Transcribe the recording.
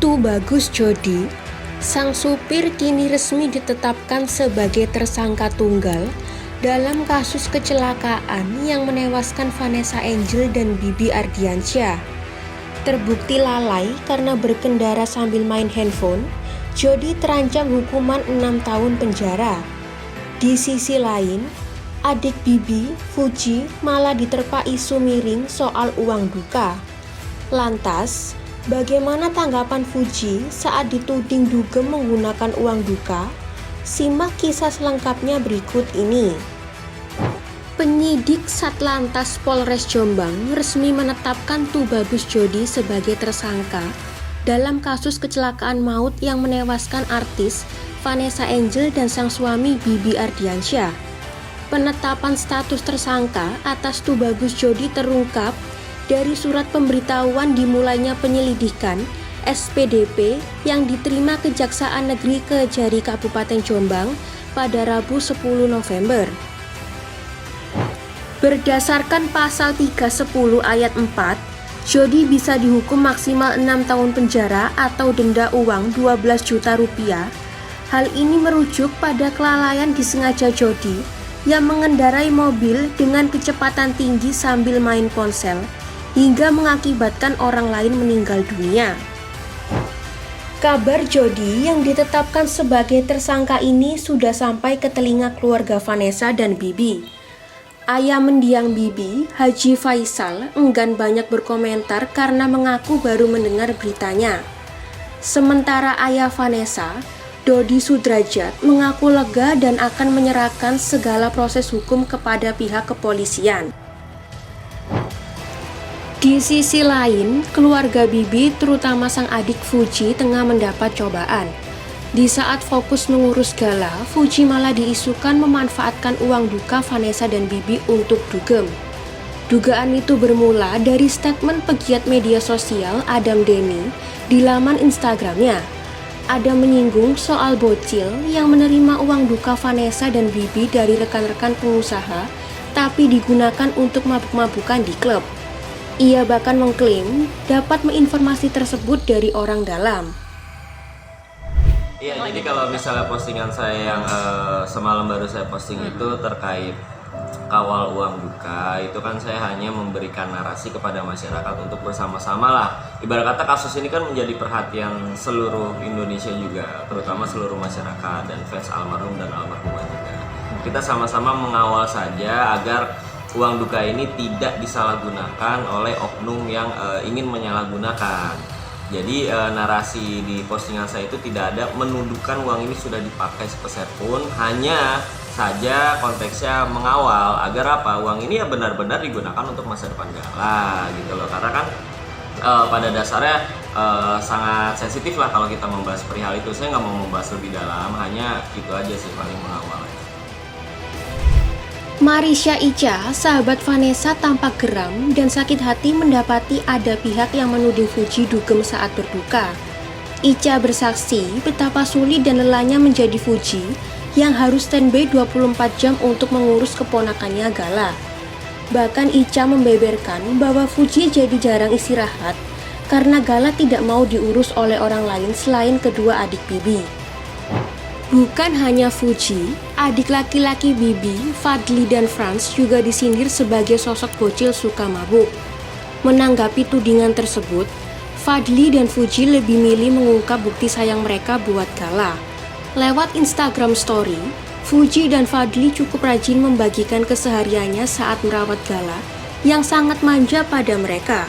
Tubagus Jody, sang supir kini resmi ditetapkan sebagai tersangka tunggal dalam kasus kecelakaan yang menewaskan Vanessa Angel dan Bibi Ardiansyah. Terbukti lalai karena berkendara sambil main handphone, Jody terancam hukuman 6 tahun penjara. Di sisi lain, adik Bibi, Fuji, malah diterpa isu miring soal uang duka. Lantas, bagaimana tanggapan Fuji saat dituding dugem menggunakan uang duka? Simak kisah selengkapnya berikut ini. Penyidik Satlantas Polres Jombang resmi menetapkan Tubagus Jody sebagai tersangka dalam kasus kecelakaan maut yang menewaskan artis Vanessa Angel dan sang suami Bibi Ardiansyah. Penetapan status tersangka atas Tubagus Jody terungkap dari surat pemberitahuan dimulainya penyelidikan SPDP yang diterima Kejaksaan Negeri Kejari Kabupaten Jombang pada Rabu 10 November. Berdasarkan pasal 310 ayat 4, Jody bisa dihukum maksimal 6 tahun penjara atau denda uang 12 juta rupiah. Hal ini merujuk pada kelalaian disengaja Jody yang mengendarai mobil dengan kecepatan tinggi sambil main ponsel hingga mengakibatkan orang lain meninggal dunia. Kabar Jody yang ditetapkan sebagai tersangka ini sudah sampai ke telinga keluarga Vanessa dan Bibi. Ayah mendiang Bibi, Haji Faisal, enggan banyak berkomentar karena mengaku baru mendengar beritanya. Sementara ayah Vanessa, Dodi Sudrajat, mengaku lega dan akan menyerahkan segala proses hukum kepada pihak kepolisian. Di sisi lain, keluarga Bibi, terutama sang adik Fuji, tengah mendapat cobaan. Di saat fokus mengurus gala, Fuji malah diisukan memanfaatkan uang duka Vanessa dan Bibi untuk dugem. Dugaan itu bermula dari statement pegiat media sosial Adam Denny di laman Instagramnya. Adam menyinggung soal bocil yang menerima uang duka Vanessa dan Bibi dari rekan-rekan pengusaha, tapi digunakan untuk mabuk-mabukan di klub. Ia bahkan mengklaim dapat menginformasi tersebut dari orang dalam. Iya, jadi kalau misalnya postingan saya yang semalam baru saya posting itu terkait kawal uang duka, itu kan saya hanya memberikan narasi kepada masyarakat untuk bersama-sama lah. Ibarat kata kasus ini kan menjadi perhatian seluruh Indonesia juga, terutama seluruh masyarakat dan fans almarhum dan almarhumah juga. Kita sama-sama mengawal saja agar uang duka ini tidak disalahgunakan oleh oknum yang ingin menyalahgunakan. Jadi narasi di postingan saya itu tidak ada menuduhkan uang ini sudah dipakai sepeser pun, hanya saja konteksnya mengawal agar apa, uang ini ya benar-benar digunakan untuk masa depan gala gitu loh. Karena kan pada dasarnya sangat sensitif lah kalau kita membahas perihal itu. Saya nggak mau membahas lebih dalam, hanya itu aja sih paling mengawal. Marisha Icha, sahabat Vanessa, tampak geram dan sakit hati mendapati ada pihak yang menuding Fuji dugem saat berduka. Icha bersaksi betapa sulit dan lelahnya menjadi Fuji yang harus standby 24 jam untuk mengurus keponakannya Gala. Bahkan Icha membeberkan bahwa Fuji jadi jarang istirahat karena Gala tidak mau diurus oleh orang lain selain kedua adik Bibi. Bukan hanya Fuji, adik laki-laki Bibi, Fadli dan Franz juga disindir sebagai sosok bocil suka mabuk. Menanggapi tudingan tersebut, Fadli dan Fuji lebih milih mengungkap bukti sayang mereka buat Gala. Lewat Instagram Story, Fuji dan Fadli cukup rajin membagikan kesehariannya saat merawat Gala yang sangat manja pada mereka.